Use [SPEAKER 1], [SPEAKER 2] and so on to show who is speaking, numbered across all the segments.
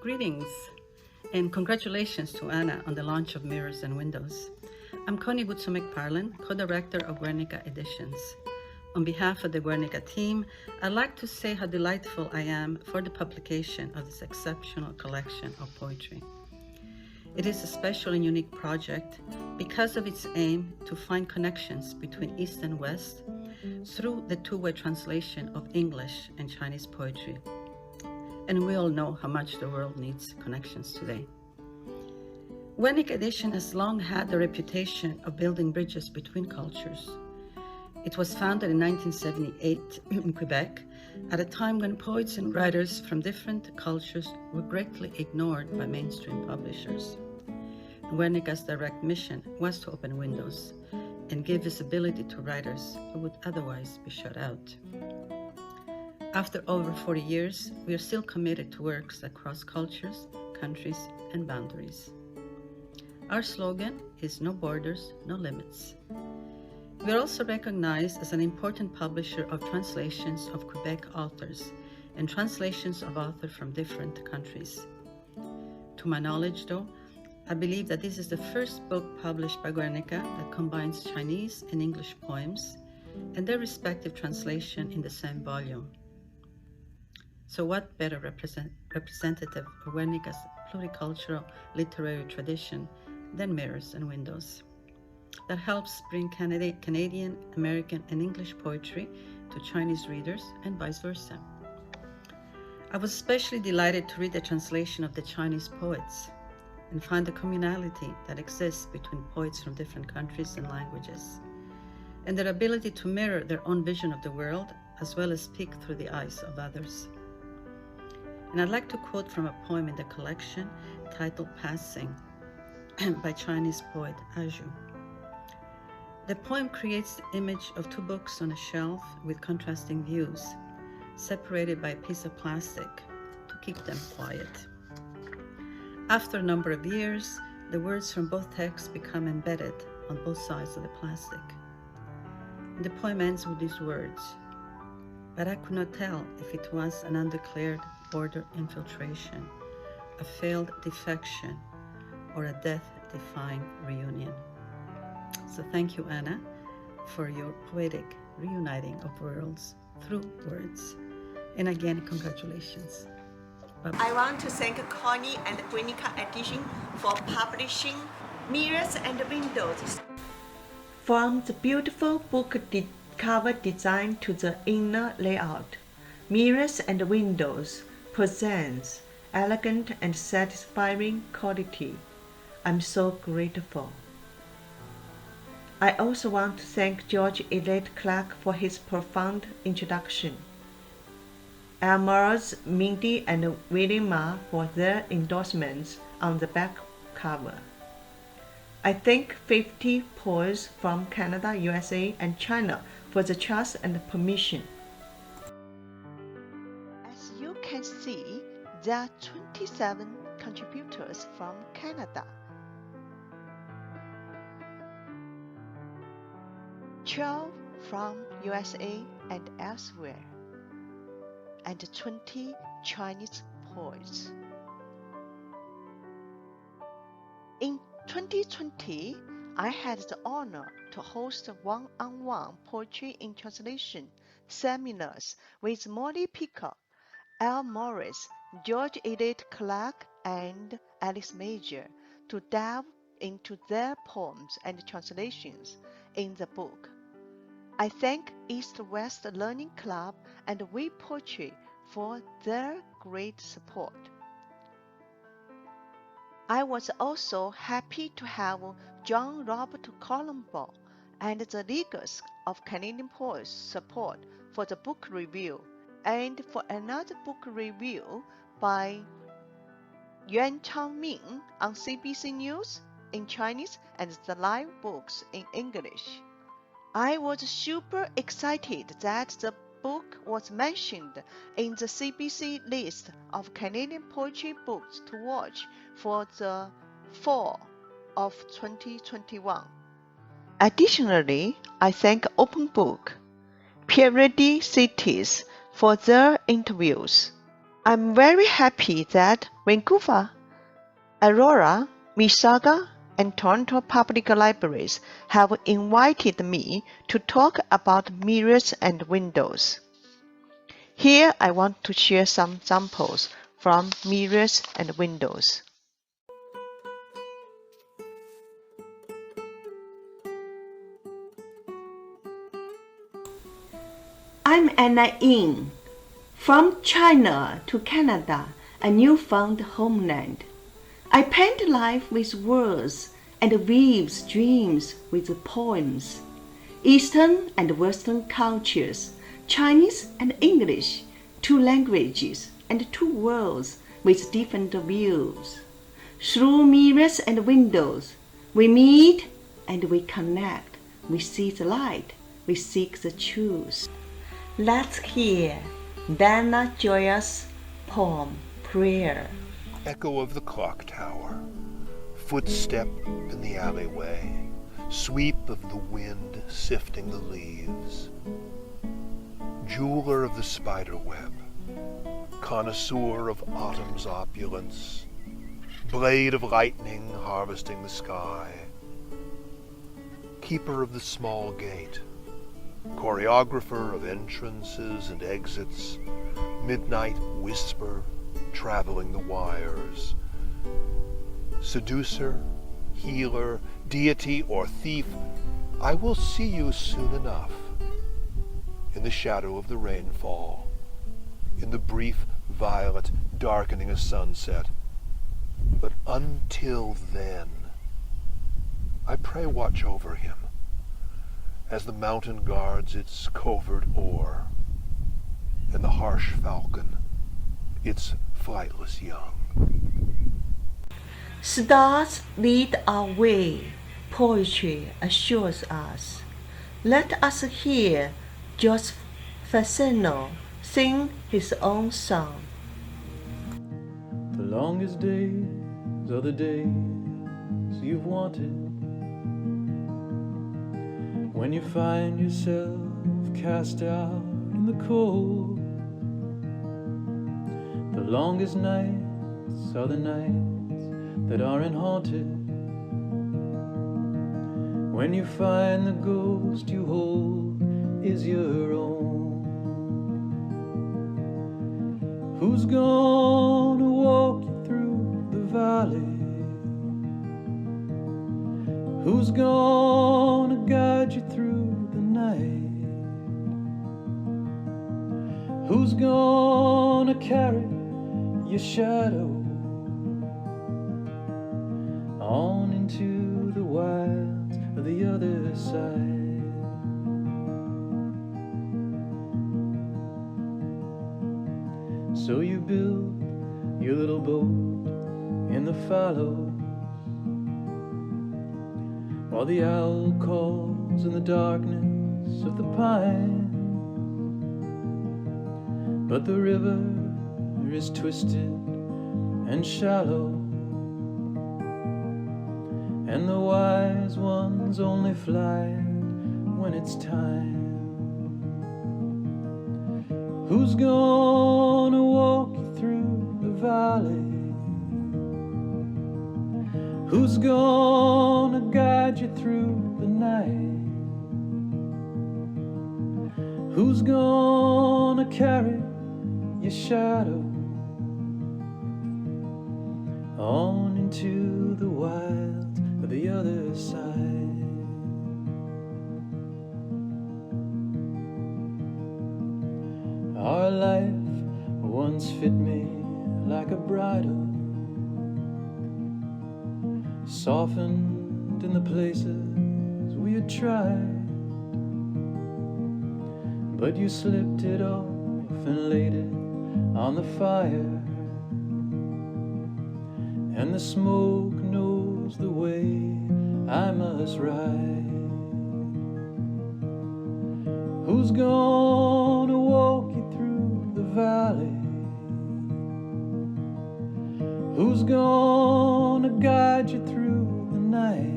[SPEAKER 1] Greetings and congratulations to Anna on the launch of Mirrors and Windows. I'm Connie Butsu-McParlin, co-director of Guernica Editions. On behalf of the Guernica team, I'd like to say how delightful I am for the publication of this exceptional collection of poetry. It is a special and unique project because of its aim to find connections between East and West through the two-way translation of English and Chinese poetry. And we all know how much the world needs connections today. Guernica Edition has long had the reputation of building bridges between cultures. It was founded in 1978 in Quebec, at a time when poets and writers from different cultures were greatly ignored by mainstream publishers. Guernica's direct mission was to open windows and give visibility to writers who would otherwise be shut out. After over 40 years, we are still committed to works that cross cultures, countries, and boundaries. Our slogan is no borders, no limits. We are also recognized as an important publisher of translations of Quebec authors and translations of authors from different countries. To my knowledge, though, I believe that this is the first book published by Guernica that combines Chinese and English poems and their respective translation in the same volume. So what better representative of Guernica's pluricultural literary tradition than Mirrors and Windows, that helps bring Canadian, American, and English poetry to Chinese readers and vice versa. I was especially delighted to read the translation of the Chinese poets and find the communality that exists between poets from different countries and languages, and their ability to mirror their own vision of the world as well as speak through the eyes of others. And I'd like to quote from a poem in the collection titled Passing by Chinese poet Aju. The poem creates the image of two books on a shelf with contrasting views, separated by a piece of plastic to keep them quiet. After a number of years, the words from both texts become embedded on both sides of the plastic. And the poem ends with these words, but I could not tell if it was an undeclared border infiltration, a failed defection, or a death-defying reunion. So thank you, Anna, for your poetic reuniting of worlds through words. And again, congratulations. Bye-bye.
[SPEAKER 2] I want to thank Connie and Guernica Edition for publishing Mirrors and Windows. From the beautiful book cover design to the inner layout, Mirrors and Windows presents elegant and satisfying quality. I'm so grateful. I also want to thank George Elliott Clarke for his profound introduction, Elmore, Mindy, and William for their endorsements on the back cover. I thank 50 poets from Canada, USA, and China for the trust and permission. As you can see, there are 27 contributors from Canada, 12 from USA and elsewhere, and 20 Chinese poets. In 2020, I had the honor to host one-on-one poetry in translation seminars with Molly Peacock, L. Morris, George Elliott Clarke, and Alice Major to delve into their poems and translations in the book. I thank East-West Learning Club and WePoetry for their great support. I was also happy to have John Robert Colombo and the Leagues of Canadian Poets support for the book review, and for another book review by Yuan Changming on CBC News in Chinese and the live books in English. I was super excited that the book was mentioned in the CBC list of Canadian poetry books to watch for the fall of 2021. Additionally, I thank Open Book, Periodicities for their interviews. I'm very happy that Vancouver, Aurora, Mississauga, and Toronto Public Libraries have invited me to talk about mirrors and windows. Here I want to share some examples from mirrors and windows.
[SPEAKER 3] I'm Anna Yin. From China to Canada, a newfound homeland. I paint life with words and weave dreams with poems. Eastern and Western cultures, Chinese and English, two languages and two worlds with different views. Through mirrors and windows, we meet and we connect. We see the light, we seek the truth. Let's hear Dana Joyous poem, Prayer.
[SPEAKER 4] Echo of the clock tower, footstep in the alleyway, sweep of the wind sifting the leaves. Jeweler of the spider web, connoisseur of autumn's opulence, blade of lightning harvesting the sky, keeper of the small gate, choreographer of entrances and exits, midnight whisper traveling the wires, seducer, healer, deity, or thief, I will see you soon enough, in the shadow of the rainfall, in the brief violet darkening a sunset. But until then, I pray watch over him, as the mountain guards its covert oar, and the harsh falcon its flightless young.
[SPEAKER 3] Stars lead our way, poetry assures us. Let us hear George Fasano sing his own song.
[SPEAKER 5] The longest days are the days you've wanted, when you find yourself cast out in the cold. The longest nights are the nights that aren't haunted, when you find the ghost you hold is your own. Who's gonna walk you through the valley? Who's gonna guide you through the night? Who's gonna carry your shadow on into the wilds of the other side? So you build your little boat in the fallows, while the owl calls in the darkness of the pine. But the river is twisted and shallow, and the wise ones only fly when it's time. Who's gonna walk you through the valley? Who's gonna guide you through the night? Who's gonna carry your shadow on into the wilds of the other side? Our life once fit me like a bridle, softened in the places we had tried. But you slipped it off and laid it on the fire, and the smoke knows the way I must ride. Who's gonna walk you through the valley? Who's gonna guide you through the night?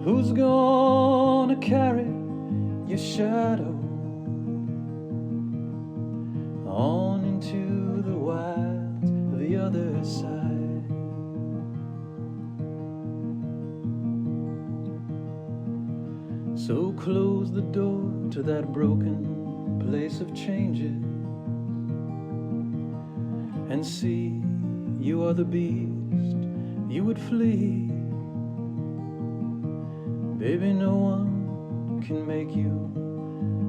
[SPEAKER 5] Who's gonna carry your shadow other side. So close the door to that broken place of changes, and see you are the beast you would flee. Baby, no one can make you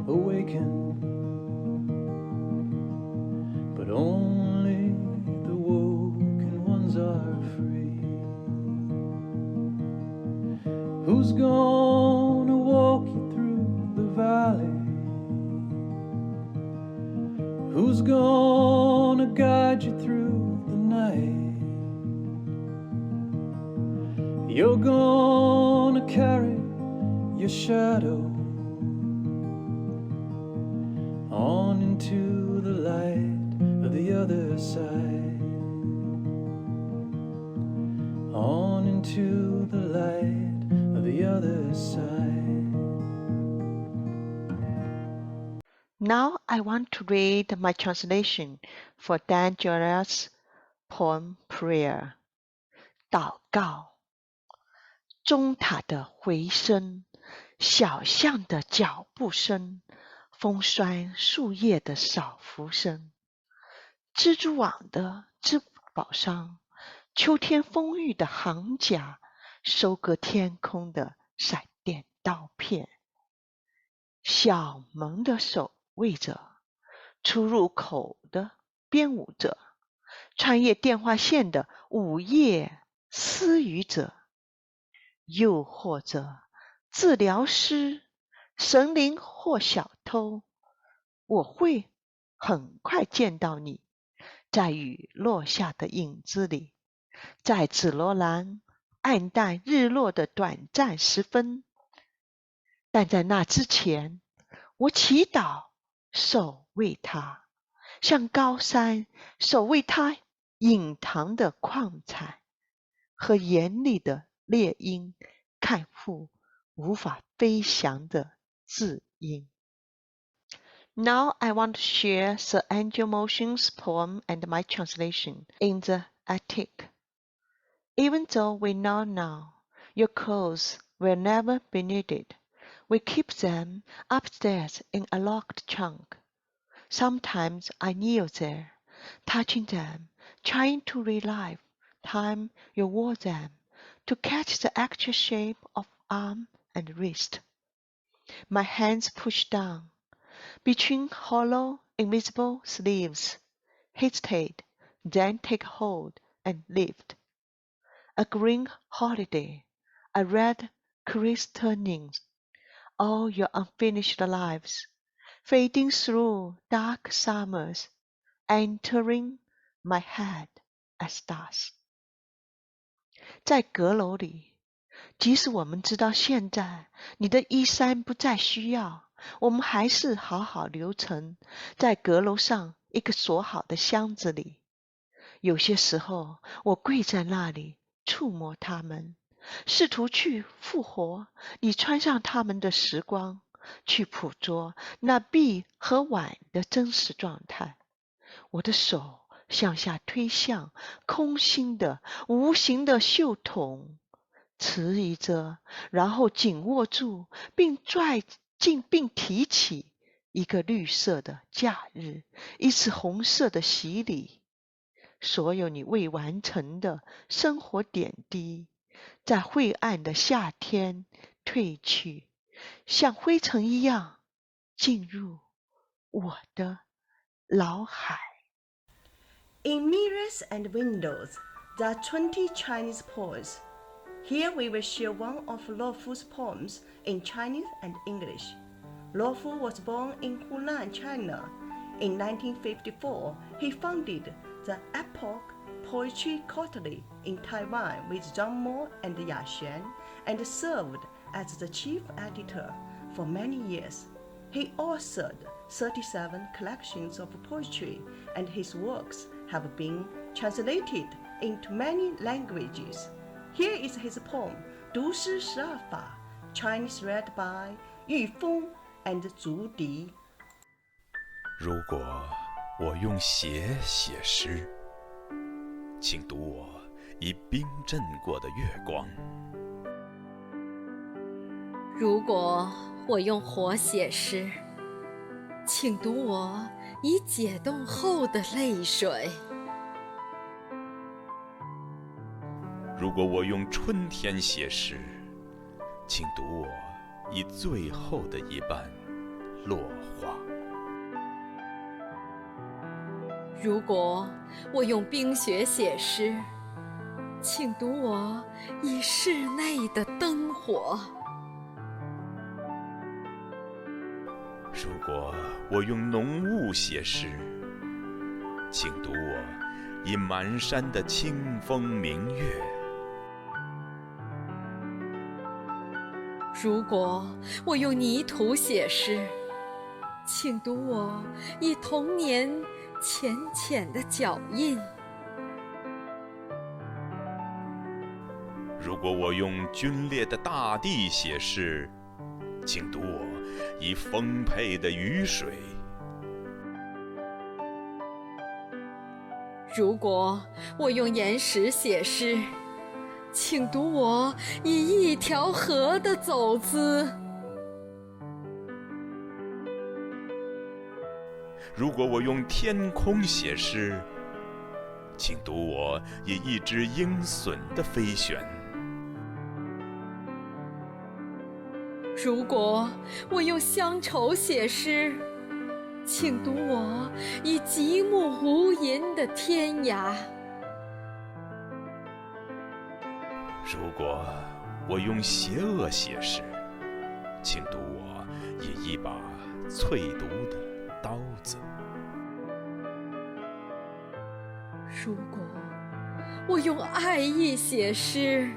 [SPEAKER 5] awaken, but only the woken ones are free. Who's gonna walk you through the valley? Who's gonna guide you through the night? You're gonna carry your shadow on into the light of the other side, on into the light of the other side.
[SPEAKER 2] Now I want to read my translation for Dan Jorel's poem Prayer. 祷告。钟塔的回声，小巷的脚步声，风霜树叶的扫拂声，蜘蛛网的织宝商，秋天风雨的行家，收割天空的闪电刀片，小门的守卫者，出入口的编舞者，穿越电话线的午夜私语者，又或者治疗师、神灵或小偷，我会很快见到你，在雨落下的影子里，在紫罗兰暗淡日落的短暂时分。但在那之前，我祈祷守卫它，像高山守卫它隐藏的矿产和眼里的猎鹰看护无法飞翔的字音。Now I want to share Sir Andrew Motion's poem and my translation in the attic. Even though we know now your clothes will never be needed, we keep them upstairs in a locked trunk. Sometimes I kneel there, touching them, trying to relive time you wore them, to catch the actual shape of arm and wrist. My hands push down between hollow, invisible sleeves, hesitate, then take hold and lift. A green holiday, a red christening, all your unfinished lives, fading through dark summers, entering my head as stars. 在阁楼里，即使我们知道现在你的衣衫不再需要，我们还是好好留存在阁楼上一个锁好的箱子里。有些时候，我跪在那里，触摸它们，试图去复活你穿上它们的时光，去捕捉那臂和腕的真实状态。我的手向下推向空心的无形的袖筒，迟疑着，然后紧握住并拽进并提起一个绿色的假日，一次红色的洗礼。所有你未完成的生活点滴，在晦暗的夏天褪去，像灰尘一样进入我的脑海。
[SPEAKER 3] In Mirrors and Windows, there are 20 Chinese poets. Here we will share one of Luofu's poems in Chinese and English. Luofu was born in Hunan, China. In 1954, he founded the Epoch Poetry Quarterly in Taiwan with Zhang Mo and Ya Xuan, and served as the chief editor for many years. He authored 37 collections of poetry, and his works have been translated into many languages. Here is his poem, 读诗12法, Chinese read by 玉峰 and 竹笛。
[SPEAKER 6] 如果我用血写诗，请读我已冰镇过的月光。
[SPEAKER 7] 如果我用火写诗，请读我已解冻后的泪水。
[SPEAKER 6] 如果我用春天写诗，请读我已最后的一瓣落花。
[SPEAKER 7] 如果我用冰雪写诗，请读我已室内的灯火。
[SPEAKER 6] 如果我用浓雾写诗，请读我已满山的清风明月。
[SPEAKER 7] 如果我用泥土写诗，请读我已童年浅浅的脚印。
[SPEAKER 6] 如果我用皲裂的大地写诗，请读我已丰沛的雨水。
[SPEAKER 7] 如果我用岩石写诗，请读我以一条河的走姿。
[SPEAKER 6] 如果我用天空写诗，请读我以一只鹰隼的飞旋。
[SPEAKER 7] 如果我用乡愁写诗，请读我以极目无垠的天涯。
[SPEAKER 6] 如果我用邪恶写诗，请读我以一把淬毒的刀子。
[SPEAKER 7] 如果我用爱意写诗，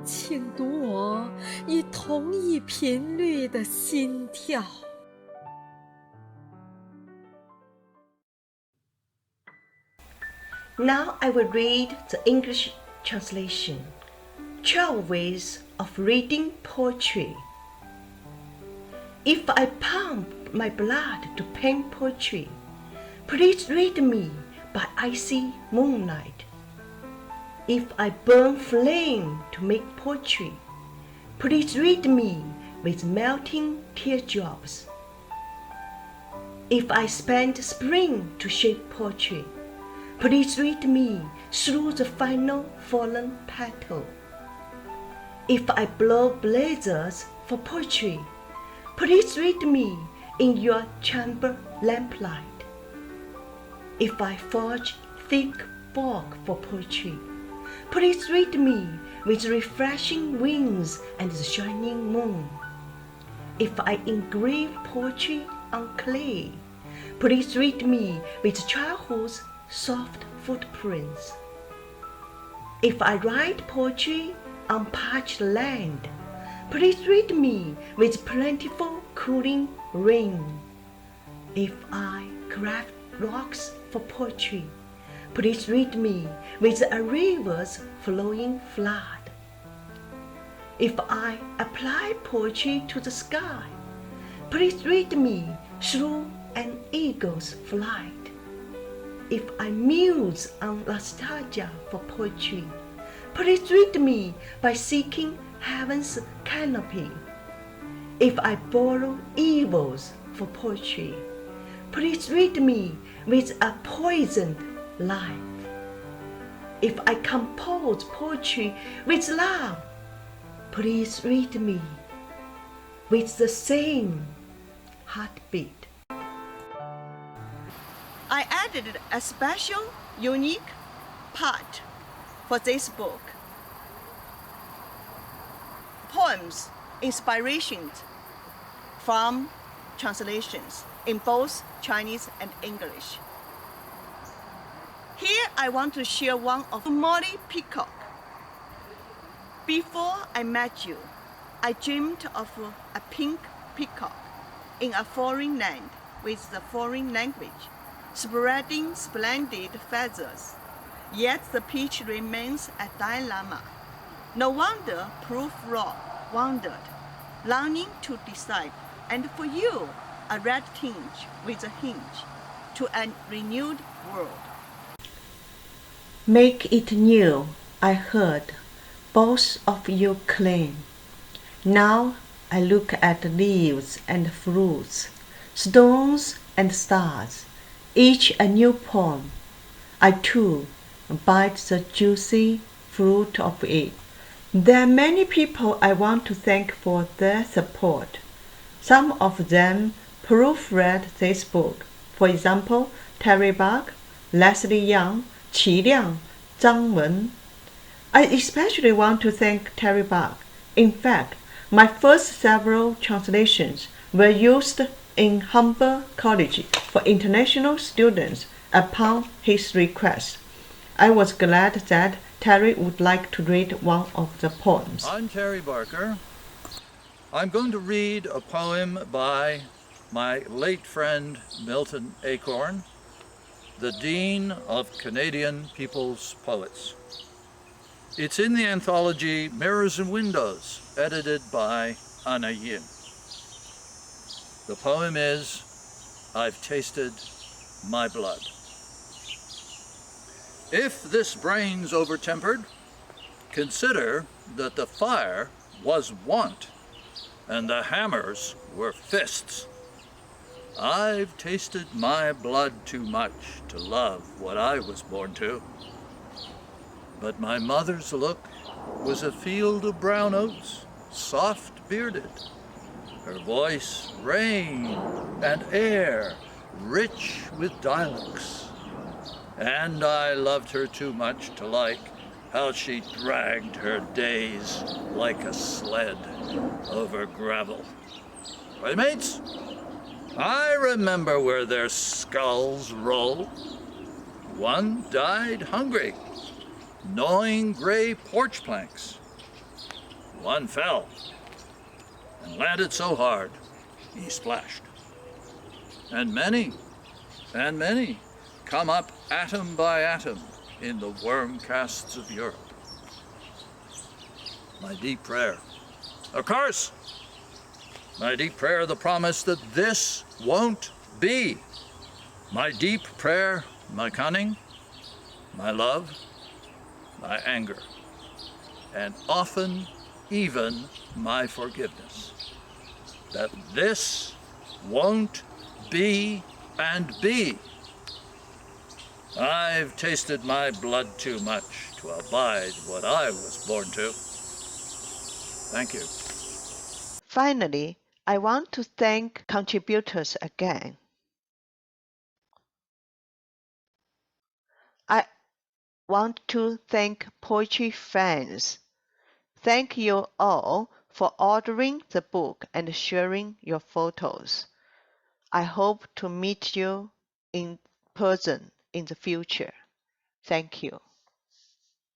[SPEAKER 7] 请读我以同一频率的心跳。
[SPEAKER 3] Now I will read the English translation. 12 ways of reading poetry. If I pump my blood to paint poetry, please read me by icy moonlight. If I burn flame to make poetry, please read me with melting teardrops. If I spend spring to shape poetry, please read me through the final fallen petal. If I blow blazes for poetry, please read me in your chamber lamplight. If I forge thick fog for poetry, please read me with refreshing winds and the shining moon. If I engrave poetry on clay, please read me with childhood's soft footprints. If I write poetry on parched land, please read me with plentiful cooling rain. If I craft rocks for poetry, please read me with a river's flowing flood. If I apply poetry to the sky, please read me through an eagle's flight. If I muse on nostalgia for poetry, please read me by seeking heaven's canopy. If I borrow evils for poetry, please read me with a poisoned life. If I compose poetry with love, please read me with the same heartbeat.
[SPEAKER 2] I added a special, unique part for this book. Poems, inspirations from translations in both Chinese and English. Here I want to share one of Molly Peacock. Before I met you, I dreamed of a pink peacock in a foreign land with the foreign language, spreading splendid feathers. Yet the pitch remains a dilemma. No wonder Proof-Rock wandered, longing to decide, and for you, a red tinge with a hinge to a renewed world.
[SPEAKER 3] Make it new, I heard both of you claim. Now I look at leaves and fruits, stones and stars, each a new poem. I too bite the juicy fruit of it. There are many people I want to thank for their support. Some of them proofread this book. For example, Terry Bach, Leslie Young, Qi Liang, Zhang Wen. I especially want to thank Terry Bach. In fact, my first several translations were used in Humber College for international students upon his request. I was glad that Terry would like to read one of the poems.
[SPEAKER 8] I'm Terry Barker. I'm going to read a poem by my late friend Milton Acorn, the Dean of Canadian People's Poets. It's in the anthology Mirrors and Windows, edited by Anna Yin. The poem is, I've Tasted My Blood. If this brain's overtempered, consider that the fire was want, and the hammers were fists. I've tasted my blood too much to love what I was born to. But my mother's look was a field of brown oats, soft-bearded. Her voice rain and air, rich with dialects. And I loved her too much to like how she dragged her days like a sled over gravel. Playmates, I remember where their skulls roll. One died hungry, gnawing gray porch planks. One fell and landed so hard he splashed. And many come up atom by atom in the worm casts of Europe. My deep prayer, a curse. My deep prayer, the promise that this won't be. My deep prayer, my cunning, my love, my anger, and often even my forgiveness. That this won't be and be. I've tasted my blood too much to abide what I was born to. Thank you.
[SPEAKER 2] Finally, I want to thank contributors again. I want to thank poetry fans. Thank you all for ordering the book and sharing your photos. I hope to meet you in person in the future. Thank you.